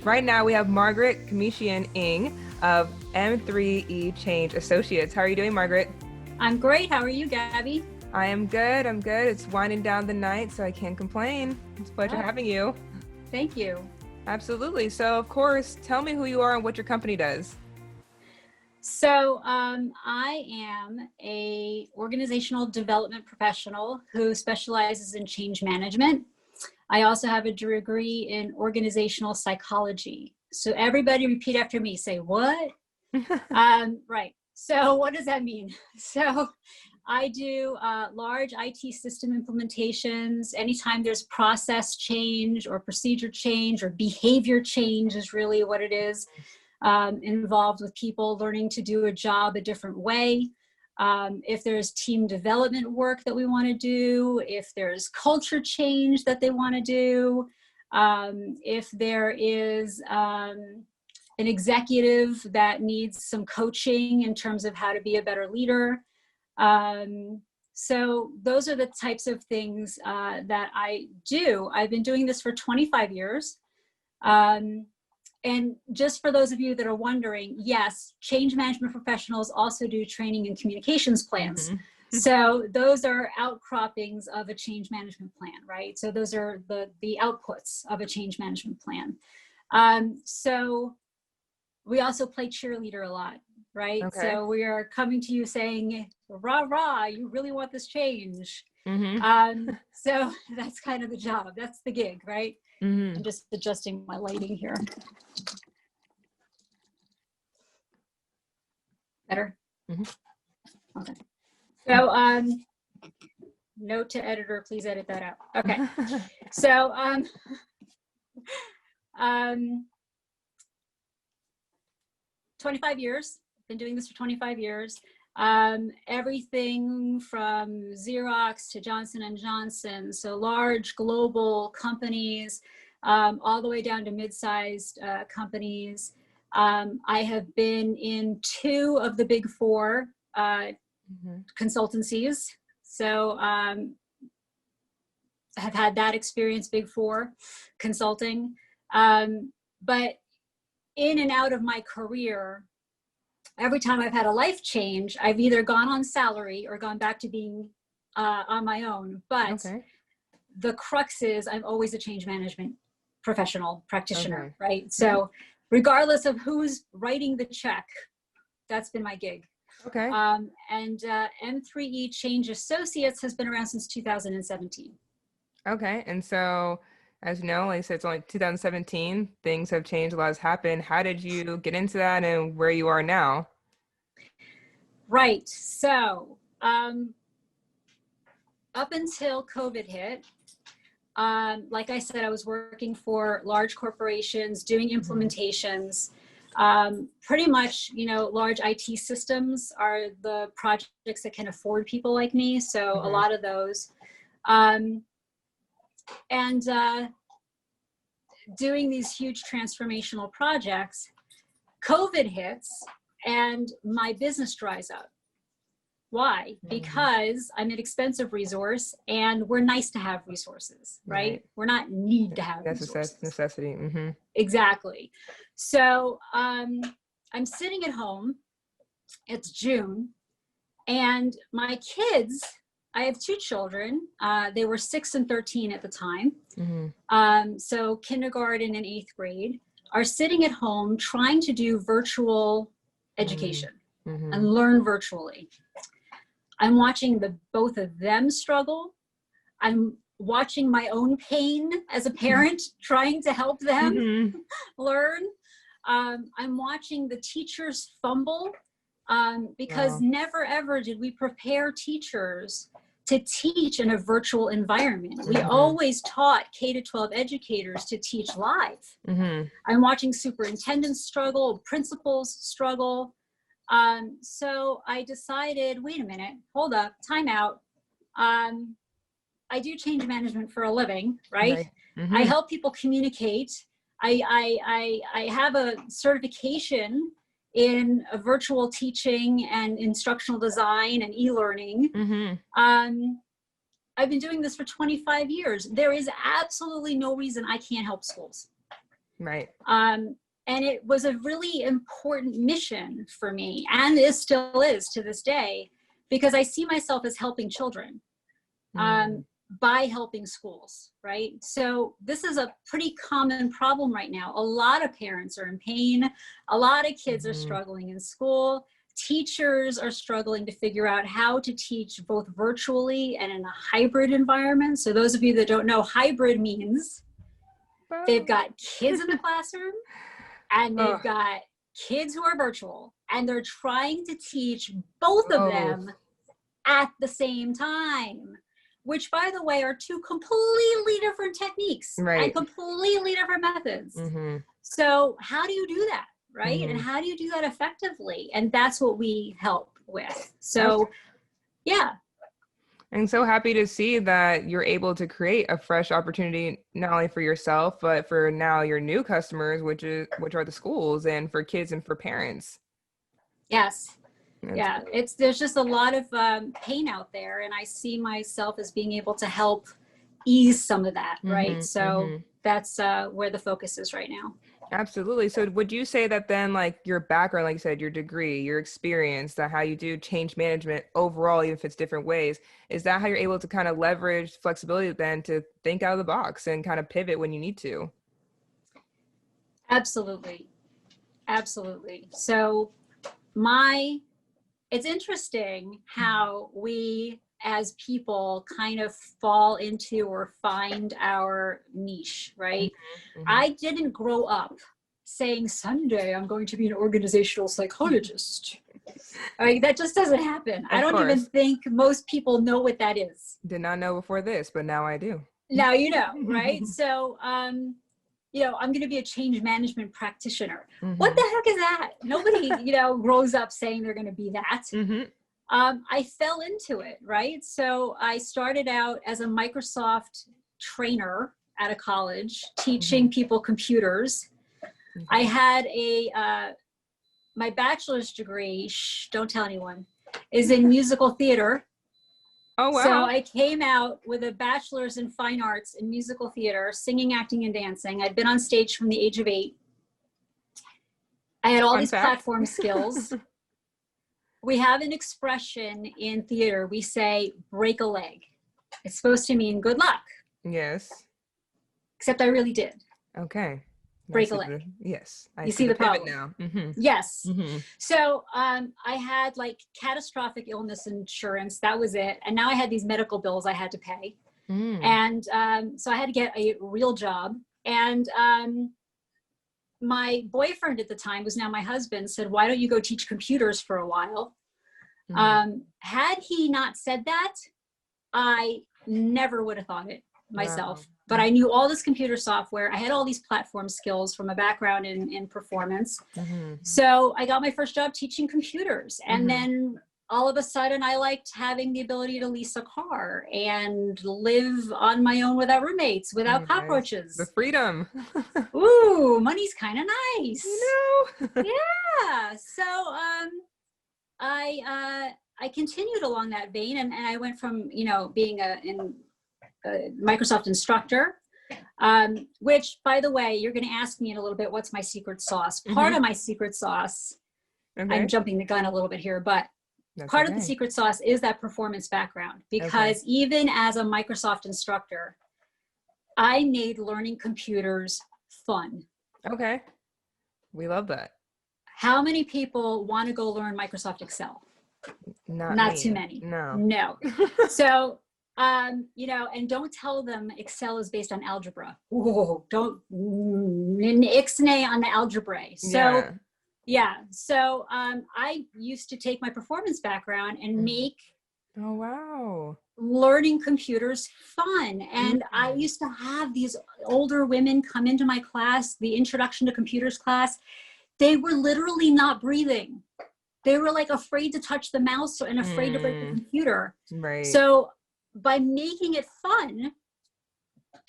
Right now we have Margaret Ng of M3E Change Associates. How are you doing, Margaret? I'm great. How are you, Gabby? I am good. I'm good. It's winding down the night, so I can't complain. It's a pleasure having you. Thank you. Absolutely. So, of course, tell me who you are and what your company does. So I am a organizational development professional who specializes in change management. I also have a degree in organizational psychology. So everybody repeat after me, say what? Right. So what does that mean? So I do large IT system implementations. Anytime there's process change or procedure change or behavior change is really what it is, involved with people learning to do a job a different way. If there's team development work that we want to do, if there's culture change that they want to do, if there is an executive that needs some coaching in terms of how to be a better leader. So those are the types of things that I do. I've been doing this for 25 years. And just for those of you that are wondering, yes, change management professionals also do training and communications plans. Mm-hmm. So those are outcroppings of a change management plan, right? So those are the outputs of a change management plan. So we also play cheerleader a lot, right? Okay. So we are coming to you saying, rah, rah, you really want this change. Mm-hmm. So that's kind of the job. That's the gig, right? Mm-hmm. I'm just adjusting my lighting here. Better? Mm-hmm. Okay. So, note to editor, please edit that out. Okay. So, 25 years, been doing this for 25 years. Everything from Xerox to Johnson & Johnson, so large global companies, all the way down to mid-sized companies. I have been in 2 of the big 4 consultancies. So I have had that experience, big 4 consulting. But in and out of my career, every time I've had a life change, I've either gone on salary or gone back to being on my own. But the crux is I'm always a change management professional practitioner, right? So regardless of who's writing the check, that's been my gig. Okay. And M3E Change Associates has been around since 2017. Okay. And so, as you know, like I said, it's only 2017. Things have changed. A lot has happened. How did you get into that and where you are now? Right. So up until COVID hit, like I said, I was working for large corporations, doing implementations. Pretty much, large IT systems are the projects that can afford people like me. So a lot of those. And doing these huge transformational projects, COVID hits and my business dries up. Why? Because I'm an expensive resource and we're nice to have resources, right? We're not need to have resources. That's necessity. Mm-hmm. Exactly. So I'm sitting at home. It's June and my kids, I have 2 children. They were 6 and 13 at the time. Mm-hmm. So kindergarten and 8th grade are sitting at home trying to do virtual education and learn virtually. I'm watching both of them struggle. I'm watching my own pain as a parent, trying to help them learn. I'm watching the teachers fumble because never ever did we prepare teachers to teach in a virtual environment. We always taught K-12 educators to teach live. I'm watching superintendents struggle, principals struggle. So I decided, wait a minute, hold up, time out. I do change management for a living, right? I help people communicate. I have a certification in virtual teaching and instructional design and e-learning. I've been doing this for 25 years. There is absolutely no reason I can't help schools. Right. And it was a really important mission for me, and it still is to this day, because I see myself as helping children by helping schools, right? So this is a pretty common problem right now. A lot of parents are in pain. A lot of kids are struggling in school. Teachers are struggling to figure out how to teach both virtually and in a hybrid environment. So those of you that don't know, hybrid means they've got kids in the classroom and they've got kids who are virtual, and they're trying to teach both of them at the same time, which, by the way, are two completely different techniques and completely different methods. So how do you do that, right? And how do you do that effectively? And that's what we help with. So yeah. I'm so happy to see that you're able to create a fresh opportunity, not only for yourself, but for now your new customers, which are the schools, and for kids and for parents. Yes. Yeah, there's just a lot of pain out there, and I see myself as being able to help ease some of that, right? So that's where the focus is right now. Absolutely. So would you say that then, like, your background, like you said, your degree, your experience, that how you do change management overall, even if it's different ways, is that how you're able to kind of leverage flexibility then to think out of the box and kind of pivot when you need to? Absolutely. Absolutely. So it's interesting how we as people kind of fall into or find our niche, right? I didn't grow up saying someday I'm going to be an organizational psychologist. I mean, that just doesn't happen. I don't even think most people know what that is. Did not know before this, but now I do. Now you know, right? So, you know, I'm going to be a change management practitioner. What the heck is that? Nobody, you know, grows up saying they're going to be that. I fell into it, right? So I started out as a Microsoft trainer at a college, teaching people computers. I had my bachelor's degree, don't tell anyone, is in musical theater. Oh, wow. So I came out with a bachelor's in fine arts in musical theater, singing, acting, and dancing. I'd been on stage from the age of 8. I had all these platform skills. We have an expression in theater. We say, break a leg. It's supposed to mean good luck. Yes. Except I really did. Okay. Break a leg. Yes. You see the problem now. Yes. So I had like catastrophic illness insurance. That was it. And now I had these medical bills I had to pay. And so I had to get a real job. And my boyfriend at the time, was now my husband, said, why don't you go teach computers for a while? Had he not said that, I never would have thought it myself. But I knew all this computer software. I had all these platform skills from a background in performance. So I got my first job teaching computers. And then all of a sudden I liked having the ability to lease a car and live on my own without roommates, without cockroaches. The freedom. Ooh, money's kind of nice. You know? Yeah. So I continued along that vein, and I went from, you know, being a Microsoft instructor, which, by the way, you're going to ask me in a little bit, what's my secret sauce? Part of my secret sauce, I'm jumping the gun a little bit here, but part of the secret sauce is that performance background, because even as a Microsoft instructor, I made learning computers fun. Okay. We love that. How many people want to go learn Microsoft Excel? Not too many. No. So, you know, and don't tell them Excel is based on algebra. Whoa, don't ixnay on the algebra. So, so I used to take my performance background and make learning computers fun. And I used to have these older women come into my class, the introduction to computers class. They were literally not breathing. They were like afraid to touch the mouse and afraid to break the computer. Right. So by making it fun,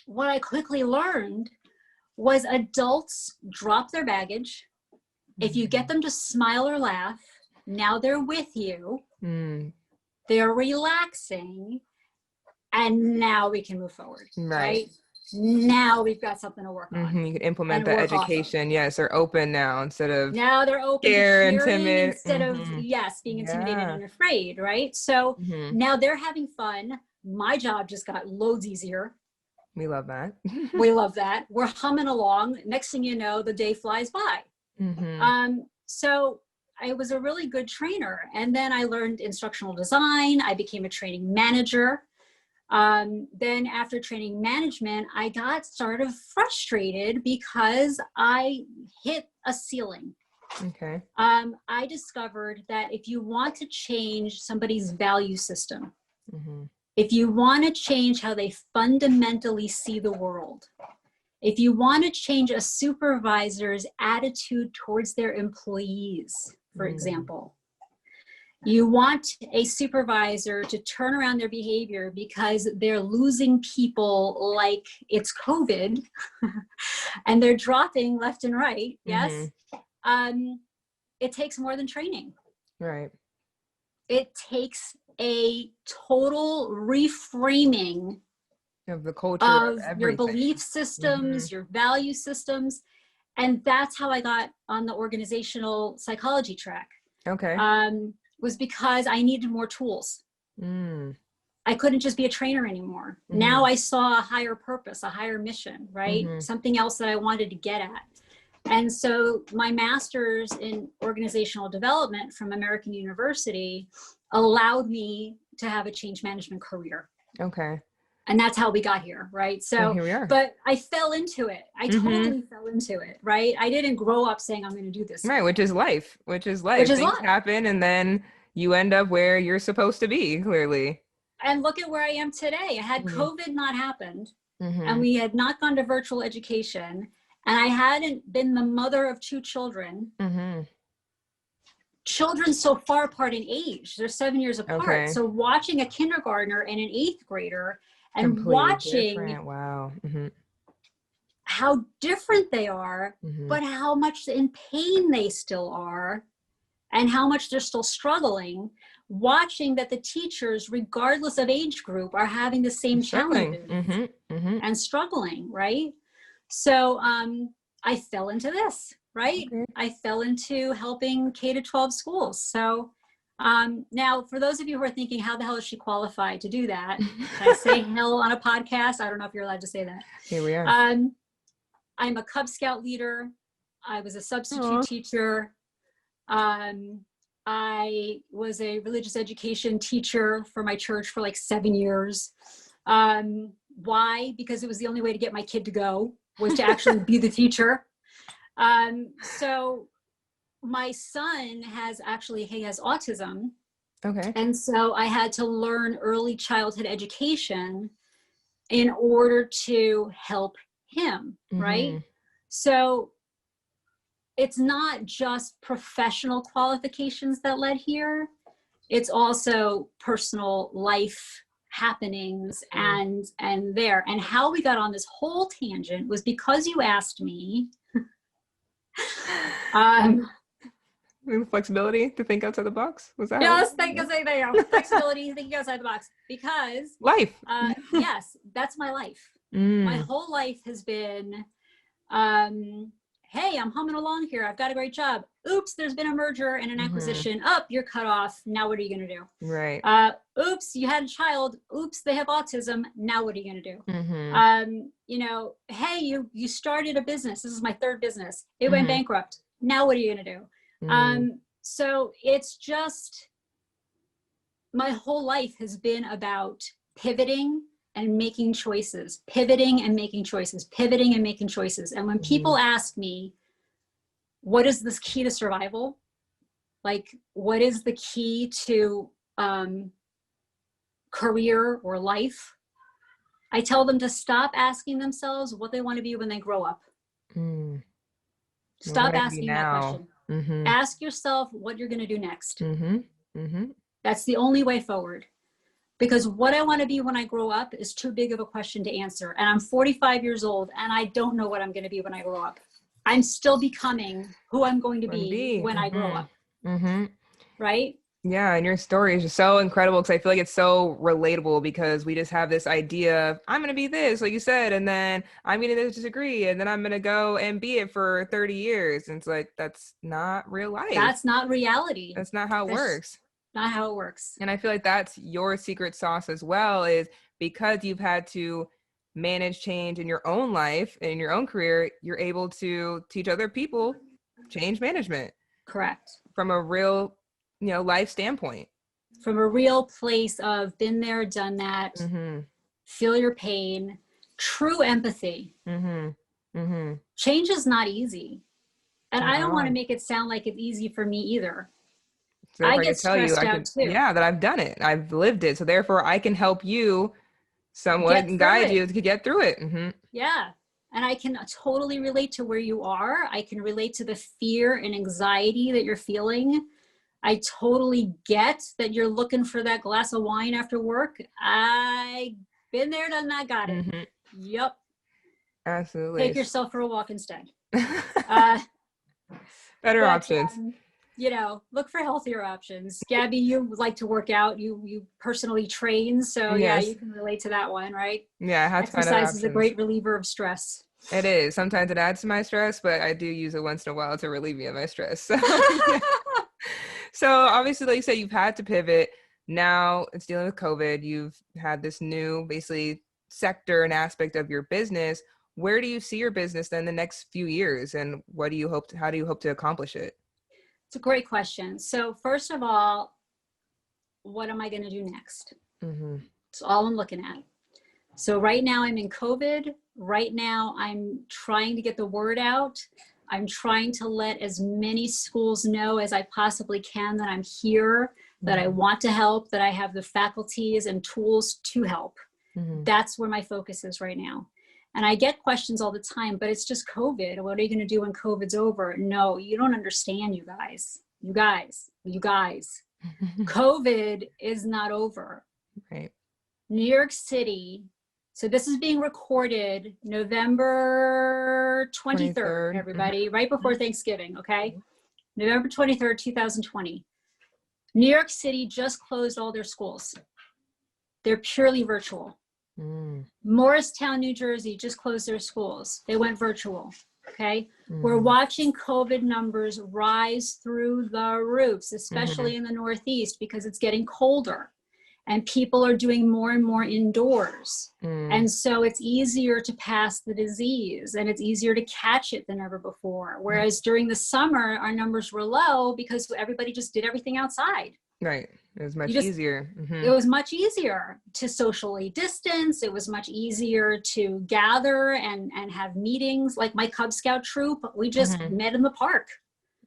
what I quickly learned was adults drop their baggage. If you get them to smile or laugh, now they're with you. They're relaxing. And now we can move forward. Right? now we've got something to work on You can implement and that work off of. education. Yes, they're open now instead of Now they're open to scared and hearing timid. instead of, yes, being intimidated Yeah. and afraid, right? So Mm-hmm. now they're having fun. My job just got loads easier. We love that. We love that. We're humming along. Next thing you know, the day flies by. So I was a really good trainer. And then I learned instructional design. I became a training manager. Then after training management, I got sort of frustrated because I hit a ceiling. Okay. I discovered that if you want to change somebody's value system, if you want to change how they fundamentally see the world, if you want to change a supervisor's attitude towards their employees, for example, you want a supervisor to turn around their behavior because they're losing people like it's COVID and they're dropping left and right. Yes. It takes more than training. Right. It takes a total reframing Of the culture of of your everything. belief systems, your value systems. And that's how I got on the organizational psychology track. Okay. Was because I needed more tools. I couldn't just be a trainer anymore. Now I saw a higher purpose, a higher mission, right? Something else that I wanted to get at. And so my master's in organizational development from American University allowed me to have a change management career. Okay. And that's how we got here, right? So, and here we are. But I fell into it. I totally fell into it, right? I didn't grow up saying I'm going to do this. Right, which is life. Things happen and then you end up where you're supposed to be, clearly. And look at where I am today. Had COVID not happened and we had not gone to virtual education and I hadn't been the mother of 2 children, children so far apart in age, they're 7 years apart. Okay. So watching a kindergartner and an 8th grader and completely watching different. Wow. how different they are, but how much in pain they still are and how much they're still struggling, watching that the teachers, regardless of age group, are having the same challenges and struggling, right? So I fell into this, right? I fell into helping K-12 schools. So now, for those of you who are thinking, how the hell is she qualified to do that? Can I say hell on a podcast? I don't know if you're allowed to say that. Here we are. I'm a Cub Scout leader. I was a substitute teacher. I was a religious education teacher for my church for like 7 years. Why? Because it was the only way to get my kid to go, was to actually be the teacher. So my son he has autism. Okay. And so I had to learn early childhood education in order to help him, right? So it's not just professional qualifications that led here. It's also personal life happenings and there. And how we got on this whole tangent was because you asked me. Flexibility to think outside the box. Was that? Yes, flexibility, thinking outside the box. Because life. Yes, that's my life. My whole life has been, hey, I'm humming along here. I've got a great job. Oops, there's been a merger and an acquisition. You're cut off. Now what are you going to do? Right. Oops, you had a child. Oops, they have autism. Now what are you going to do? Hey, you started a business. This is my 3rd business. It went bankrupt. Now what are you going to do? So it's just, my whole life has been about pivoting and making choices, pivoting and making choices, pivoting and making choices. And when people ask me, what is this key to survival? Like, what is the key to career or life? I tell them to stop asking themselves what they want to be when they grow up. Stop asking that question. Ask yourself what you're going to do next. That's the only way forward. Because what I want to be when I grow up is too big of a question to answer. And I'm 45 years old and I don't know what I'm going to be when I grow up. I'm still becoming who I'm going to be when I grow up. Right? Yeah, and your story is just so incredible because I feel like it's so relatable because we just have this idea of I'm gonna be this, like you said, and then I'm gonna disagree, and then I'm gonna go and be it for 30 years. And it's like that's not real life. That's not reality. That's not how it That's works. not how it works. And I feel like that's your secret sauce as well, is because you've had to manage change in your own life, in your own career, you're able to teach other people change management Correct. from a real, life standpoint. From a real place of been there, done that, Mm-hmm. feel your pain, true empathy. Mm-hmm. Mm-hmm. Change is not easy. And At I don't want to all. make it sound like it's easy for me either. So I therefore I get can tell you stressed I out could, too. yeah, that I've done it. I've lived it. So therefore I can help you somewhat Get and through guide it. you to get through it. Mm-hmm. Yeah. And I can totally relate to where you are. I can relate to the fear and anxiety that you're feeling. I totally get that you're looking for that glass of wine after work. I been there, done that, got it. Mm-hmm. Yep. Absolutely. Take yourself for a walk instead. Uh, Better but options. look for healthier options. Gabby, you like to work out. You personally train, so yeah, Yes. you can relate to that one, right? Yeah, I have to find other Exercise is a options. great reliever of stress. It is. Sometimes it adds to my stress, but I do use it once in a while to relieve me of my stress. So, yeah. So obviously, like you said, you've had to pivot. Now it's dealing with COVID. You've had this new, basically, sector and aspect of your business. Where do you see your business then the next few years, and what do you hope? How do you hope to accomplish it? It's a great question. So first of all, what am I going to do next? Mm-hmm. It's all I'm looking at. So right now I'm in COVID. Right now I'm trying to get the word out. I'm trying to let as many schools know as I possibly can that I'm here, that I want to help, that I have the faculties and tools to help. Mm-hmm. That's where my focus is right now. And I get questions all the time, but it's just COVID. What are you going to do when COVID's over? No, you don't understand, you guys. You guys. COVID is not over. Right. New York City. So this is being recorded November 23rd, 23rd. everybody, right before Thanksgiving, okay? November 23rd, 2020. New York City just closed all their schools. They're purely virtual. Mm. Morristown, New Jersey just closed their schools. They went virtual, okay? Mm. We're watching COVID numbers rise through the roofs, especially in the Northeast, because it's getting colder and people are doing more and more indoors. And so it's easier to pass the disease and it's easier to catch it than ever before. Whereas during the summer, our numbers were low because everybody just did everything outside. Right. It was much easier. It was much easier to socially distance. It was much easier to gather and have meetings. Like my Cub Scout troop, we just met in the park.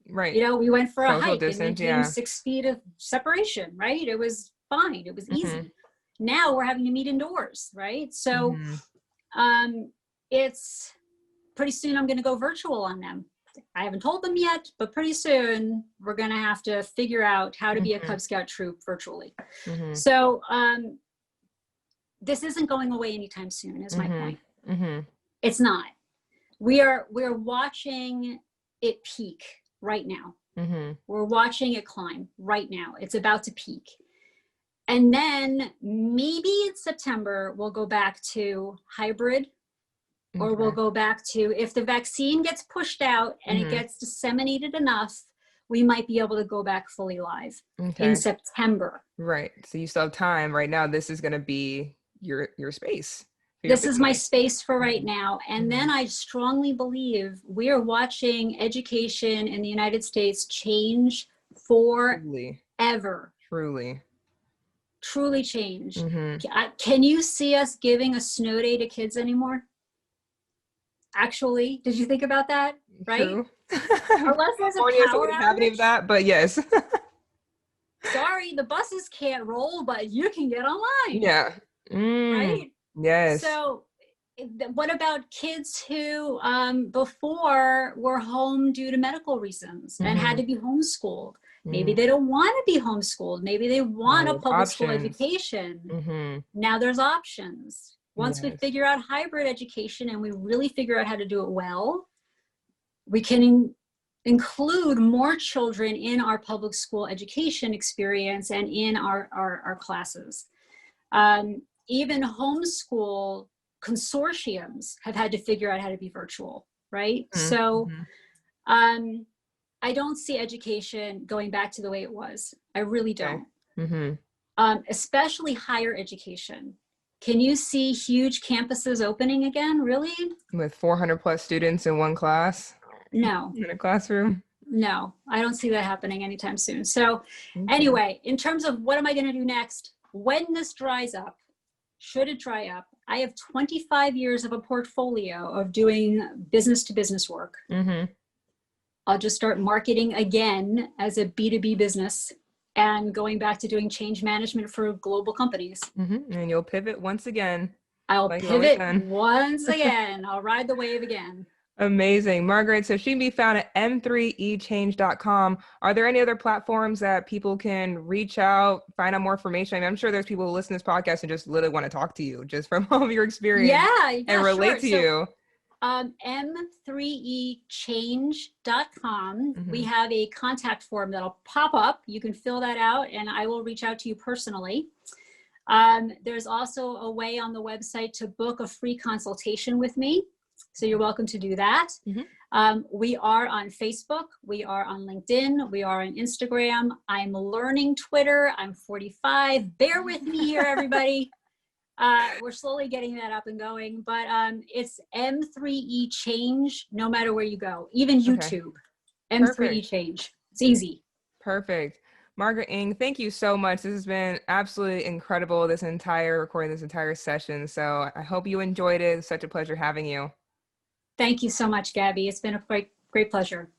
Right. We went for a Social hike distance, and maintained 6 feet of separation, right? It was fine. It was easy. Now we're having to meet indoors, right? So it's pretty soon I'm going to go virtual on them. I haven't told them yet, but pretty soon we're going to have to figure out how to be a Cub Scout troop virtually. So this isn't going away anytime soon is my point. It's not. We're watching it peak right now. We're watching it climb right now. It's about to peak. And then maybe in September, we'll go back to hybrid. Or we'll go back to, if the vaccine gets pushed out and it gets disseminated enough, we might be able to go back fully live in September. Right. So you still have time. Right now, this is going to be your space. This is my space for right now. And then I strongly believe we are watching education in the United States change forever. Truly change. Can you see us giving a snow day to kids anymore? Actually, did you think about that? Right? True. Unless there's a power outage. Have any of that, but yes. Sorry, the buses can't roll, but you can get online. Yeah. Right? Yes. So what about kids who before were home due to medical reasons and had to be homeschooled? Maybe they don't want to be homeschooled. Maybe they want a public school education. Now there's options. Once we figure out hybrid education and we really figure out how to do it well, we can include more children in our public school education experience and in our classes. Even homeschool consortiums have had to figure out how to be virtual, right? Mm-hmm. So I don't see education going back to the way it was. I really don't. Okay. Especially higher education. Can you see huge campuses opening again? Really? With 400 plus students in one class? No. In a classroom? No, I don't see that happening anytime soon. So Okay. anyway, in terms of what am I going to do next, when this dries up, should it dry up, I have 25 years of a portfolio of doing business to business work. I'll just start marketing again as a B2B business and going back to doing change management for global companies. And you'll pivot once again. I'll like pivot once again. I'll ride the wave again. Amazing. Margaret, so she can be found at M3EChange.com. Are there any other platforms that people can reach out, find out more information? I mean, I'm sure there's people who listen to this podcast and just literally want to talk to you just from all of your experience and relate to you. M3EChange.com. We have a contact form that'll pop up. You can fill that out and I will reach out to you personally. There's also a way on the website to book a free consultation with me. So you're welcome to do that. We are on Facebook. We are on LinkedIn. We are on Instagram. I'm learning Twitter. I'm 45. Bear with me here, everybody. We're slowly getting that up and going, but it's M3E Change no matter where you go, even YouTube. M3E Change. It's easy. Perfect. Margaret Ng, thank you so much. This has been absolutely incredible, this entire session. So I hope you enjoyed it. It's such a pleasure having you. Thank you so much, Gabby. It's been a great pleasure.